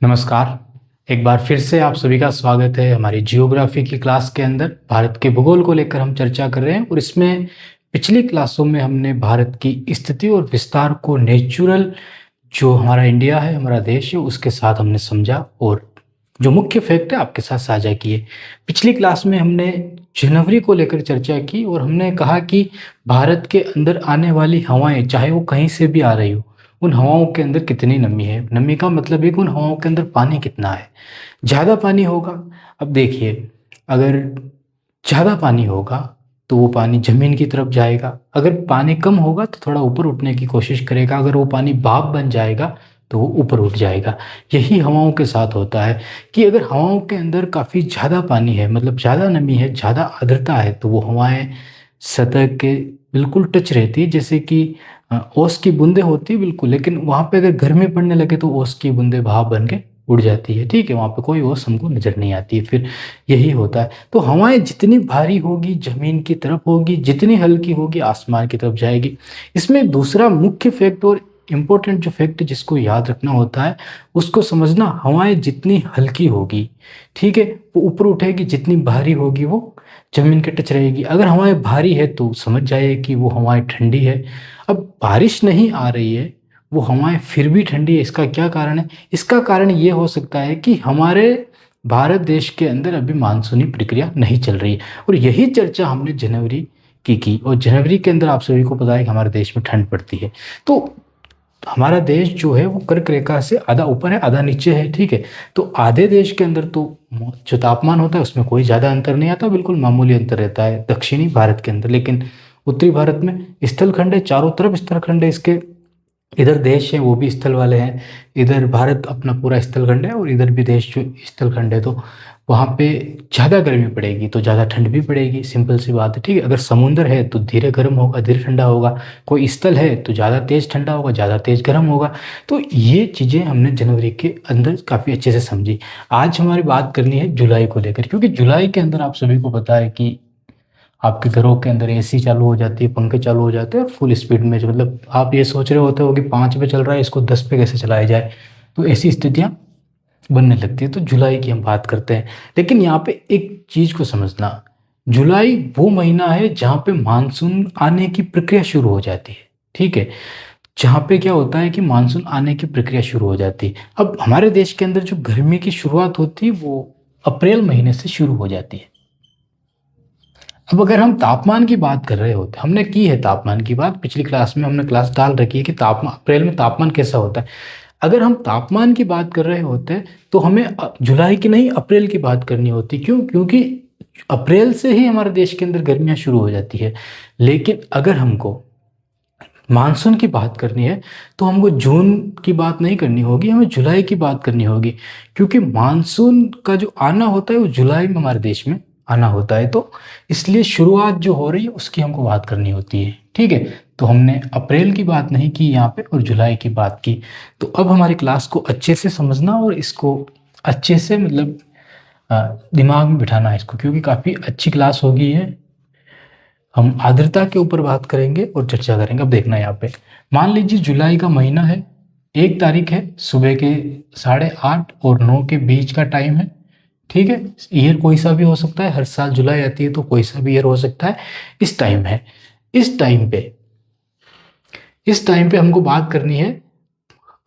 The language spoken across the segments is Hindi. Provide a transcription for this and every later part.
नमस्कार। एक बार फिर से आप सभी का स्वागत है हमारी जियोग्राफी की क्लास के अंदर। भारत के भूगोल को लेकर हम चर्चा कर रहे हैं और इसमें पिछली क्लासों में हमने भारत की स्थिति और विस्तार को नेचुरल जो हमारा इंडिया है, हमारा देश है, उसके साथ हमने समझा और जो मुख्य फैक्ट है आपके साथ साझा किए। पिछली क्लास में हमने जनवरी को लेकर चर्चा की और हमने कहा कि भारत के अंदर आने वाली हवाएं, चाहे वो कहीं से भी आ रही हो, उन हवाओं के अंदर कितनी नमी है। नमी का मतलब है कि उन हवाओं के अंदर पानी कितना है। ज़्यादा पानी होगा, अब देखिए, अगर ज़्यादा पानी होगा तो वो पानी ज़मीन की तरफ जाएगा। अगर पानी कम होगा तो थोड़ा ऊपर उठने की कोशिश करेगा। अगर वो पानी भाप बन जाएगा तो वो ऊपर उठ जाएगा। यही हवाओं के साथ होता है कि अगर हवाओं के अंदर काफ़ी ज़्यादा पानी है, मतलब ज़्यादा नमी है, ज़्यादा आर्द्रता है, तो वो हवाएं सतह के बिल्कुल टच रहती है। जैसे कि ओस की बूंदें होती है बिल्कुल, लेकिन वहाँ पे अगर गर्मी पड़ने लगे तो ओस की बूंदें भाप बन के उड़ जाती है। ठीक है, वहाँ पे कोई ओस हमको नज़र नहीं आती है। फिर यही होता है। तो हवाएं जितनी भारी होगी ज़मीन की तरफ होगी, जितनी हल्की होगी आसमान की तरफ जाएगी। इसमें दूसरा मुख्य फैक्ट और इम्पोर्टेंट जो फैक्ट जिसको याद रखना होता है उसको समझना, हवाएं जितनी हल्की होगी, ठीक है, वो ऊपर उठेगी, जितनी भारी होगी वो जमीन के टच रहेगी। अगर हवाएं भारी है तो समझ जाइए कि वो हवाएं ठंडी है। अब बारिश नहीं आ रही है, वो हवाएं फिर भी ठंडी है। इसका क्या कारण है? इसका कारण ये हो सकता है कि हमारे भारत देश के अंदर अभी मानसूनी प्रक्रिया नहीं चल रही है। और यही चर्चा हमने जनवरी की और जनवरी के अंदर आप सभी को पता है कि हमारे देश में ठंड पड़ती है। तो हमारा देश जो है वो कर्क रेखा से आधा ऊपर है, आधा नीचे है। ठीक है, तो आधे देश के अंदर तो जो तापमान होता है उसमें कोई ज़्यादा अंतर नहीं आता, बिल्कुल मामूली अंतर रहता है दक्षिणी भारत के अंदर। लेकिन उत्तरी भारत में स्थलखंड है, चारों तरफ स्थलखंड है इसके। इधर देश है वो भी स्थल वाले हैं, इधर भारत अपना पूरा स्थलखंड है और इधर भी देश जो स्थलखंड है। तो वहाँ पे ज़्यादा गर्मी पड़ेगी तो ज़्यादा ठंड भी पड़ेगी, सिंपल सी बात है। ठीक है, अगर समुंदर है तो धीरे गर्म होगा, धीरे ठंडा होगा। कोई स्थल है तो ज़्यादा तेज़ ठंडा होगा, ज़्यादा तेज़ गर्म होगा। तो ये चीज़ें हमने जनवरी के अंदर काफ़ी अच्छे से समझी। आज हमारी बात करनी है जुलाई को लेकर, क्योंकि जुलाई के अंदर आप सभी को पता है कि आपके घरों के अंदर एसी चालू हो जाती है, पंखे चालू हो जाते हैं और फुल स्पीड में, जो मतलब आप ये सोच रहे होते हो कि 5 पे चल रहा है, इसको 10 पे कैसे चलाया जाए, तो ऐसी स्थितियाँ बनने लगती है। तो जुलाई की हम बात करते हैं। लेकिन यहाँ पे एक चीज़ को समझना, जुलाई वो महीना है जहाँ पे मानसून आने की प्रक्रिया शुरू हो जाती है। ठीक है, जहाँ पे क्या होता है कि मानसून आने की प्रक्रिया शुरू हो जाती है। अब हमारे देश के अंदर जो गर्मी की शुरुआत होती है वो अप्रैल महीने से शुरू हो जाती है। अब अगर हम तापमान की बात कर रहे होते, हमने की है तापमान की बात, पिछली क्लास में हमने क्लास डाल रखी है कि तापमान अप्रैल में तापमान कैसा होता है। अगर हम तापमान की बात कर रहे होते तो हमें जुलाई की नहीं अप्रैल की बात करनी होती। क्यों? क्योंकि अप्रैल से ही हमारे देश के अंदर गर्मियाँ शुरू हो जाती है। लेकिन अगर हमको मानसून की बात करनी है तो हमको जून की बात नहीं करनी होगी, हमें जुलाई की बात करनी होगी। क्योंकि मानसून का जो आना होता है वो जुलाई में हमारे देश में आना होता है। तो इसलिए शुरुआत जो हो रही है उसकी हमको बात करनी होती है। ठीक है, तो हमने अप्रैल की बात नहीं की यहाँ पे और जुलाई की बात की। तो अब हमारी क्लास को अच्छे से समझना और इसको अच्छे से मतलब दिमाग में बिठाना है इसको, क्योंकि काफ़ी अच्छी क्लास होगी है। हम आर्द्रता के ऊपर बात करेंगे और चर्चा करेंगे। अब देखना यहाँ पे, मान लीजिए जुलाई का महीना है, 1 तारीख है, सुबह के 8:30 और 9 के बीच का टाइम है। ठीक है, ईयर कोई सा भी हो सकता है, हर साल जुलाई आती है तो कोई सा भी ईयर हो सकता है। इस टाइम है, इस टाइम पे इस टाइम पे हमको बात करनी है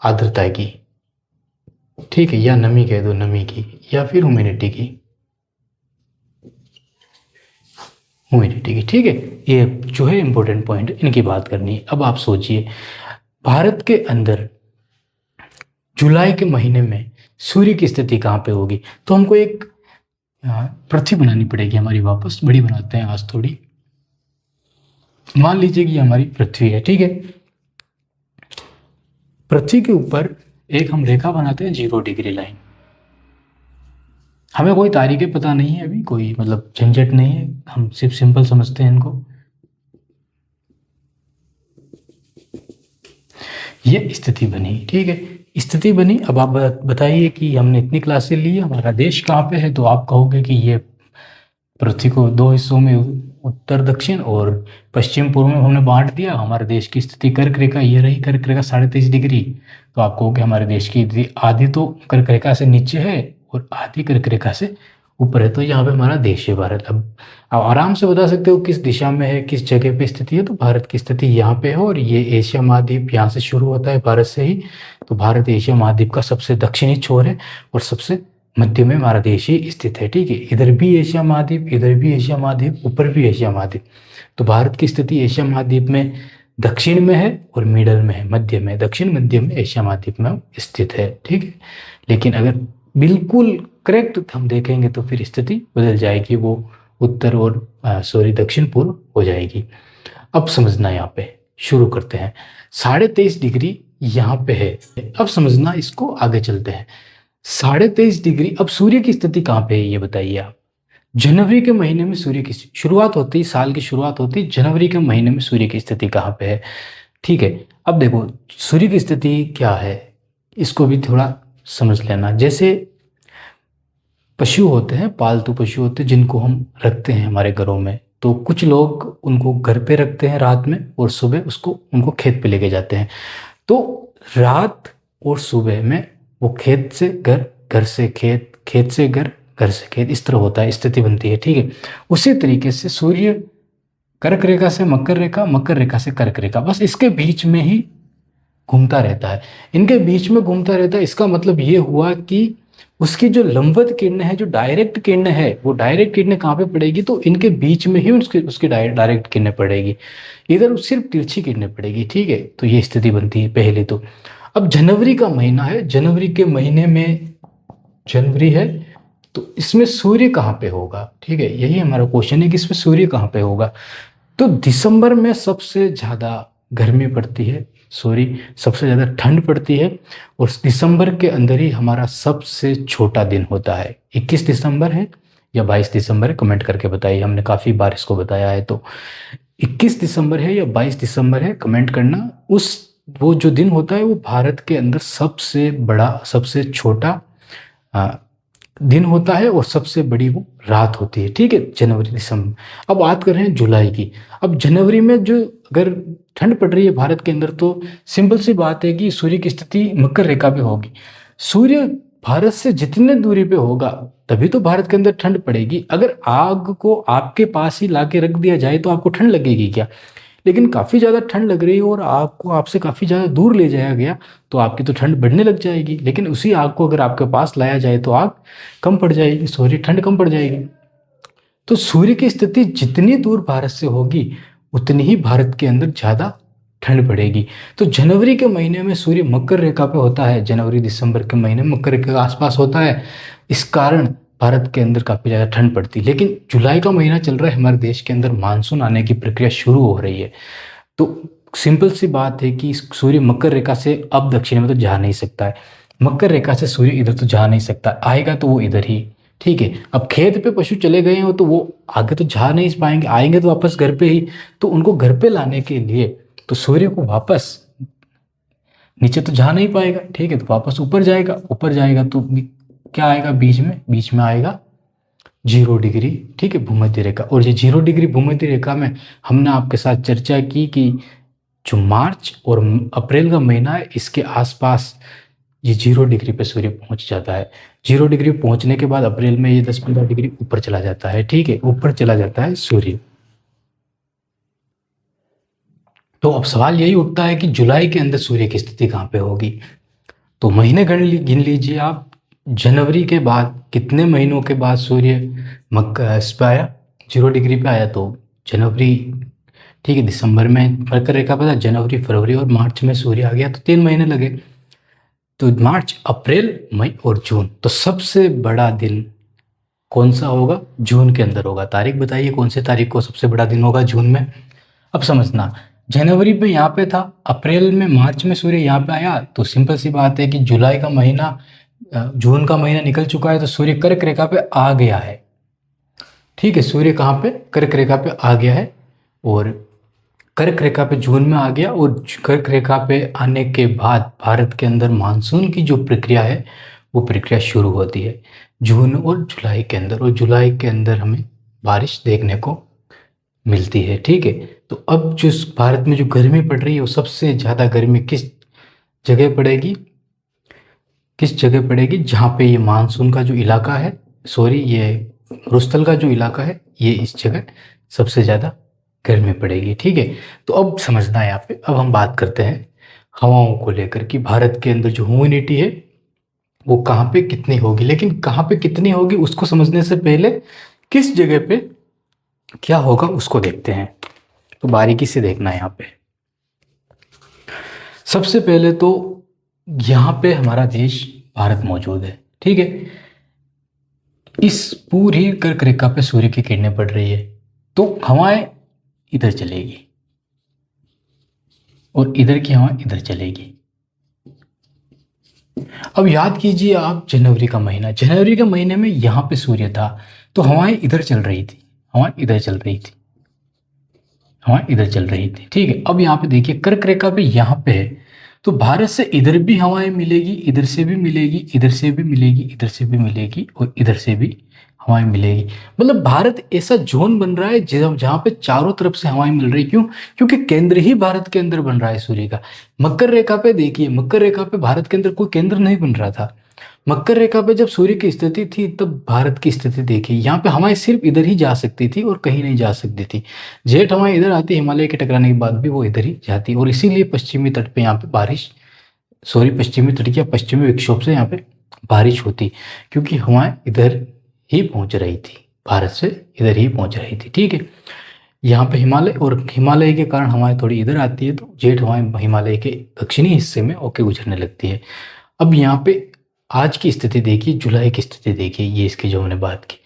आर्द्रता की। ठीक है, या नमी कह दो, नमी की, या फिर ह्यूमिडिटी की, ह्यूमिडिटी की। ठीक है, ये जो है इंपॉर्टेंट पॉइंट, इनकी बात करनी है। अब आप सोचिए, भारत के अंदर जुलाई के महीने में सूर्य की स्थिति कहाँ पे होगी? तो हमको एक पृथ्वी बनानी पड़ेगी हमारी, वापस बड़ी बनाते हैं आज थोड़ी। मान लीजिए कि हमारी पृथ्वी है। ठीक है, पृथ्वी के ऊपर एक हम रेखा बनाते हैं, 0 डिग्री लाइन। हमें कोई तारीखें पता नहीं है अभी, कोई मतलब झंझट नहीं है, हम सिर्फ सिंपल समझते हैं इनको। ये स्थिति बनी। ठीक है, स्थिति बनी। अब आप बताइए कि हमने इतनी क्लासें ली, हमारा देश कहाँ पे है? तो आप कहोगे कि ये पृथ्वी को दो हिस्सों में उत्तर दक्षिण और पश्चिम पूर्व में हमने बांट दिया। हमारे देश की स्थिति कर्क रेखा ये रही, कर्क रेखा 23.5 डिग्री। तो आप कहोगे हमारे देश की स्थिति आधी तो कर्क रेखा से नीचे है और आधी कर्क रेखा से ऊपर है, तो यहाँ पे हमारा देश है भारत। अब आप आराम से बता सकते हो किस दिशा में है, किस जगह पे स्थिति है। तो भारत की स्थिति यहाँ पे है और ये एशिया महाद्वीप यहाँ से शुरू होता है, भारत से ही। तो भारत एशिया महाद्वीप का सबसे दक्षिणी छोर है और सबसे मध्य में हमारा देश ही स्थित है। ठीक है, इधर भी एशिया महाद्वीप, इधर भी एशिया महाद्वीप, ऊपर भी एशिया महाद्वीप। तो भारत की स्थिति एशिया महाद्वीप में दक्षिण में है और मिडल में है, मध्य में, दक्षिण मध्य में एशिया महाद्वीप में स्थित है। ठीक है, लेकिन अगर बिल्कुल करेक्ट हम देखेंगे तो फिर स्थिति बदल जाएगी, वो उत्तर और दक्षिण पूर्व हो जाएगी। अब समझना, यहाँ पे शुरू करते हैं। 23.5 डिग्री यहाँ पे है। अब समझना, इसको आगे चलते हैं। 23.5 डिग्री, अब सूर्य की स्थिति कहाँ पे है ये बताइए आप। जनवरी के महीने में सूर्य की शुरुआत होती है, साल की शुरुआत होती है जनवरी के महीने में। सूर्य की स्थिति कहाँ पे है? ठीक है, अब देखो सूर्य की स्थिति क्या है, इसको भी थोड़ा समझ लेना। जैसे पशु होते हैं, पालतू पशु होते हैं जिनको हम रखते हैं हमारे घरों में, तो कुछ लोग उनको घर पे रखते हैं रात में और सुबह उसको उनको खेत पे लेके जाते हैं। तो रात और सुबह में वो खेत से घर, घर से खेत, खेत से घर, घर से खेत, इस तरह होता है, स्थिति बनती है। ठीक है, उसी तरीके से सूर्य कर्क रेखा से मकर रेखा, मकर रेखा से कर्क रेखा, बस इसके बीच में ही घूमता रहता है, इनके बीच में घूमता रहता है। इसका मतलब ये हुआ कि उसकी जो लंबवत किरणें है, जो डायरेक्ट किरणें है, वो डायरेक्ट किरणें कहाँ पे पड़ेगी? तो इनके बीच में ही उसकी डायरेक्ट किरणें पड़ेगी, इधर सिर्फ तिरछी किरणें पड़ेगी। ठीक है, तो ये स्थिति बनती है पहले तो। अब जनवरी का महीना है, जनवरी के महीने में जनवरी है, तो इसमें सूर्य कहाँ पे होगा? ठीक है, यही हमारा क्वेश्चन है कि इसमें सूर्य कहाँ पे होगा। तो दिसंबर में सबसे ज़्यादा गर्मी पड़ती है, सबसे ज़्यादा ठंड पड़ती है, और दिसंबर के अंदर ही हमारा सबसे छोटा दिन होता है। 21 दिसंबर है या 22 दिसंबर है, कमेंट करके बताइए, हमने काफ़ी बार इसको बताया है। तो 21 दिसंबर है या 22 दिसंबर है, कमेंट करना। वो जो दिन होता है वो भारत के अंदर सबसे बड़ा, सबसे छोटा दिन होता है और सबसे बड़ी वो रात होती है। ठीक है, जनवरी दिसंबर। अब बात कर रहे हैं जुलाई की। अब जनवरी में जो अगर ठंड पड़ रही है भारत के अंदर, तो सिंपल सी बात है कि सूर्य की स्थिति मकर रेखा पे होगी। सूर्य भारत से जितने दूरी पे होगा तभी तो भारत के अंदर ठंड पड़ेगी। अगर आग को आपके पास ही लाके रख दिया जाए तो आपको ठंड लगेगी क्या? लेकिन काफ़ी ज़्यादा ठंड लग रही है और आग को आपसे काफ़ी ज़्यादा दूर ले जाया गया तो आपकी तो ठंड बढ़ने लग जाएगी। लेकिन उसी आग को अगर आपके पास लाया जाए तो आग कम पड़ जाएगी, ठंड कम पड़ जाएगी। तो सूर्य की स्थिति जितनी दूर भारत से होगी उतनी ही भारत के अंदर ज़्यादा ठंड पड़ेगी। तो जनवरी के महीने में सूर्य मकर रेखा पे होता है, जनवरी दिसंबर के महीने में मकर रेखा के आसपास होता है, इस कारण भारत के अंदर काफ़ी ज़्यादा ठंड पड़ती है। लेकिन जुलाई का महीना चल रहा है, हमारे देश के अंदर मानसून आने की प्रक्रिया शुरू हो रही है। तो सिंपल सी बात है कि सूर्य मकर रेखा से अब दक्षिण में तो जा नहीं सकता है, मकर रेखा से सूर्य इधर तो जा नहीं सकता, आएगा तो वो इधर ही। ठीक है, अब खेत पे पशु चले गए हो तो वो आगे तो जा नहीं पाएंगे, आएंगे तो वापस घर पे ही। तो उनको घर पे लाने के लिए तो सूर्य को वापस, नीचे तो जा नहीं पाएगा, ठीक है, तो वापस ऊपर जाएगा, ऊपर जाएगा तो क्या आएगा बीच में आएगा 0 डिग्री। ठीक है, भूमध्य रेखा। और ये 0 डिग्री भूमध्य रेखा में हमने आपके साथ चर्चा की कि जो मार्च और अप्रैल का महीना है इसके आसपास ये 0 डिग्री पे सूर्य पहुंच जाता है। 0 डिग्री पहुंचने के बाद अप्रैल में ये 10-15 डिग्री ऊपर चला जाता है। ठीक है, ऊपर चला जाता है सूर्य। तो अब सवाल यही उठता है कि जुलाई के अंदर सूर्य की स्थिति कहाँ पे होगी? तो महीने गिन लीजिए आप। जनवरी के बाद कितने महीनों के बाद सूर्य इस पे आया, 0 डिग्री पे आया? तो जनवरी। ठीक है, दिसंबर में मकर रेखा पे था, जनवरी, फरवरी और मार्च में सूर्य आ गया, तो 3 महीने लगे। तो मार्च, अप्रैल, मई और जून। तो सबसे बड़ा दिन कौन सा होगा? जून के अंदर होगा। तारीख बताइए, कौन से तारीख को सबसे बड़ा दिन होगा जून में? अब समझना, जनवरी पे यहाँ पे था, अप्रैल में, मार्च में सूर्य यहाँ पे आया, तो सिंपल सी बात है कि जुलाई का महीना, जून का महीना निकल चुका है, तो सूर्य कर्क रेखा पे आ गया है। ठीक है, सूर्य कहाँ पे? कर्क रेखा पे आ गया है, और कर्क रेखा पे जून में आ गया। और कर्क रेखा पे आने के बाद भारत के अंदर मानसून की जो प्रक्रिया है वो प्रक्रिया शुरू होती है जून और जुलाई के अंदर। और जुलाई के अंदर हमें बारिश देखने को मिलती है। ठीक है, तो अब जो भारत में जो गर्मी पड़ रही है वो सबसे ज़्यादा गर्मी किस जगह पड़ेगी, किस जगह पड़ेगी, जहाँ पे ये मानसून का जो इलाका है, सॉरी ये मरुस्थल का जो इलाका है, ये इस जगह सबसे ज़्यादा गर्मी पड़ेगी। ठीक है, तो अब समझना है यहाँ पे, अब हम बात करते हैं हवाओं को लेकर कि भारत के अंदर जो ह्यूमिडिटी है वो कहाँ पे कितनी होगी। लेकिन कहाँ पे कितनी होगी उसको समझने से पहले किस जगह पे क्या होगा उसको देखते हैं। तो बारीकी से देखना है यहाँ पे। सबसे पहले तो यहाँ पे हमारा देश भारत मौजूद है। ठीक है, इस पूरी कर्क रेखा पे सूर्य की किरणें पड़ रही है, तो हवाएं इधर चलेगी और इधर की हवा इधर चलेगी। अब याद कीजिए आप, जनवरी का महीना, जनवरी के महीने में यहाँ पे सूर्य था तो हवाएं इधर चल रही थी, हवाएं इधर चल रही थी, हवाएं इधर चल रही थी। ठीक है, अब यहाँ पे देखिए कर्क रेखा पे यहाँ पे है, तो भारत से इधर भी हवाएं मिलेगी, इधर से भी मिलेगी, इधर से भी मिलेगी, इधर से भी मिलेगी और इधर से भी हवाएं मिलेगी। मतलब भारत ऐसा जोन बन रहा है जहाँ पे चारों तरफ से हवाएं मिल रही। क्यों? क्योंकि केंद्र ही भारत के अंदर बन रहा है सूर्य का। मकर रेखा पे देखिए, मकर रेखा पे भारत के अंदर कोई केंद्र नहीं बन रहा था। मकर रेखा पे जब सूर्य की स्थिति थी तब भारत की स्थिति देखिए, यहाँ पे हवाएं सिर्फ इधर ही जा सकती थी और कहीं नहीं जा सकती थी। जेठ हवाएं इधर आती, हिमालय के टकराने के बाद भी वो इधर ही जाती, और इसीलिए पश्चिमी तट पे यहाँ पे बारिश, सॉरी पश्चिमी तट या पश्चिमी विक्षोभ से यहाँ पे बारिश होती, क्योंकि हवाएं इधर ही पहुंच रही थी, भारत से इधर ही पहुंच रही थी। ठीक है, यहाँ पे हिमालय, और हिमालय के कारण हवाएं थोड़ी इधर आती है, तो जेठ हवाएं हिमालय के दक्षिणी हिस्से में होके गुजरने लगती है। अब यहाँ पे आज की स्थिति देखिए, जुलाई की स्थिति देखिए, ये इसकी जो हमने बात की,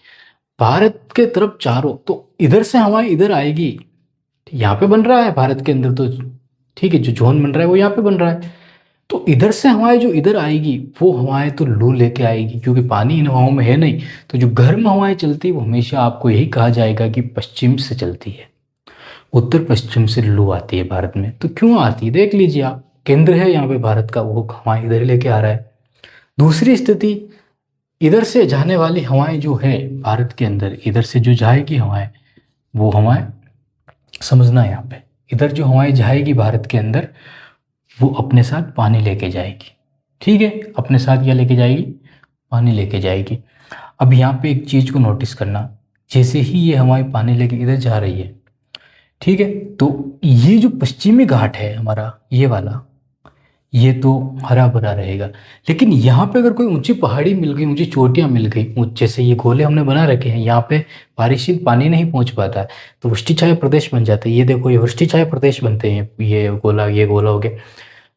भारत के तरफ चारों, तो इधर से हवाएं इधर आएगी, यहाँ पे बन रहा है भारत के अंदर तो, ठीक है, जो जोन बन रहा है वो यहाँ पे बन रहा है, तो इधर से हवाएं जो इधर आएगी वो हवाएं तो लू लेके आएगी, क्योंकि पानी इन हवाओं में है नहीं। तो जो गर्म हवाएं चलती है वो हमेशा आपको यही कहा जाएगा कि पश्चिम से चलती है, उत्तर पश्चिम से लू आती है भारत में। तो क्यों आती है देख लीजिए आप, केंद्र है यहाँ पे भारत का, वो हवाएं इधर लेके आ रहा है। दूसरी स्थिति, इधर से जाने वाली हवाएं जो है भारत के अंदर, इधर से जो जाएगी हवाएं, वो हवाएं समझना यहाँ पे, इधर जो हवाएं जाएगी भारत के अंदर वो अपने साथ पानी लेके जाएगी। ठीक है, अपने साथ क्या लेके जाएगी, पानी लेके जाएगी। अब यहाँ पे एक चीज़ को नोटिस करना, जैसे ही ये हवाएं पानी लेके इधर जा रही है, ठीक है, तो ये जो पश्चिमी घाट है हमारा, ये वाला, ये तो हरा भरा रहेगा। लेकिन यहाँ पे अगर कोई ऊंची पहाड़ी मिल गई, ऊंची चोटियाँ मिल गई, जैसे ये गोले हमने बना रखे हैं, यहाँ पे बारिशी पानी नहीं पहुँच पाता है, तो वृष्टिछाया प्रदेश बन जाता है। ये देखो, ये वृष्टिछाया प्रदेश बनते हैं, ये गोला हो गया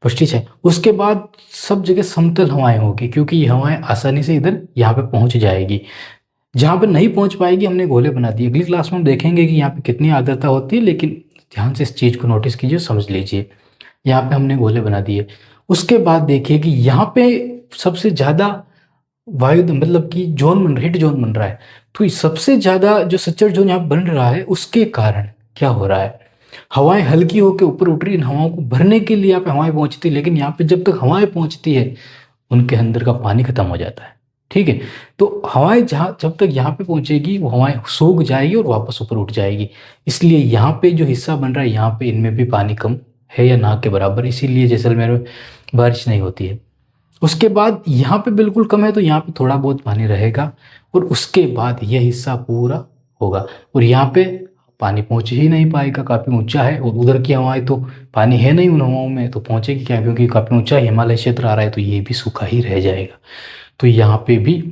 वृष्टिछाया। उसके बाद सब जगह समतल हवाएं होगी, क्योंकि ये हवाएं आसानी से इधर यहाँ पे पहुँच जाएगी। जहाँ पे नहीं पहुँच पाएगी हमने गोले बना दिए। अगली क्लास में हम देखेंगे कि यहाँ पे कितनी आर्द्रता होती है, लेकिन ध्यान से इस चीज़ को नोटिस कीजिए, समझ लीजिए। यहाँ पे हमने गोले बना दिए। उसके बाद देखिए कि यहाँ पे सबसे ज़्यादा वायु, मतलब कि हिट जोन बन रहा है, तो सबसे ज़्यादा जो सच्चर जोन यहाँ बन रहा है, उसके कारण क्या हो रहा है, हवाएं हल्की होकर ऊपर उठ रही, इन हवाओं को भरने के लिए यहाँ पे हवाएं पहुँचती, लेकिन यहाँ पे जब तक हवाएं पहुँचती है उनके अंदर का पानी खत्म हो जाता है। ठीक है, तो हवाएं जब तक यहाँ पे पहुँचेगी वो हवाएं सूख जाएगी और वापस ऊपर उठ जाएगी। इसलिए यहाँ पे जो हिस्सा बन रहा है, यहाँ पे इनमें भी पानी कम है या ना के बराबर, इसीलिए जैसलमेर में बारिश नहीं होती है। उसके बाद यहाँ पे बिल्कुल कम है, तो यहाँ पे थोड़ा बहुत पानी रहेगा, और उसके बाद यह हिस्सा पूरा होगा, और यहाँ पे पानी पहुँच ही नहीं पाएगा, काफ़ी ऊंचा है, और उधर की हवाएं तो पानी है नहीं उन हवाओं में, तो पहुँचेगी क्या, क्योंकि काफ़ी ऊंचा हिमालय क्षेत्र आ रहा है, तो ये भी सूखा ही रह जाएगा। तो यहाँ पे भी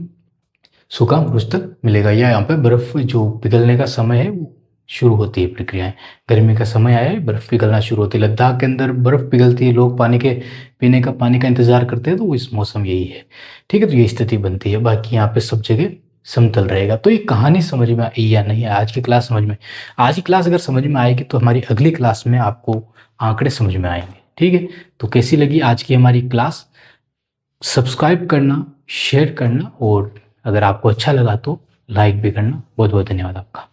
सूखा मरुस्थल मिलेगा, या यहाँ पे बर्फ़ जो पिघलने का समय है वो शुरू होती है प्रक्रियाएं। गर्मी का समय आया है, बर्फ़ पिघलना शुरू होती है, लद्दाख के अंदर बर्फ़ पिघलती है, लोग पानी का इंतज़ार करते हैं, तो वो इस मौसम यही है। ठीक है, तो ये स्थिति बनती है। बाकी यहाँ पे सब जगह समतल रहेगा। तो ये कहानी समझ में आई या नहीं, आज की क्लास समझ में, आज की क्लास अगर समझ में आएगी तो हमारी अगली क्लास में आपको आंकड़े समझ में आएंगे। ठीक है, तो कैसी लगी आज की हमारी क्लास, सब्सक्राइब करना, शेयर करना, और अगर आपको अच्छा लगा तो लाइक भी करना। बहुत बहुत धन्यवाद आपका।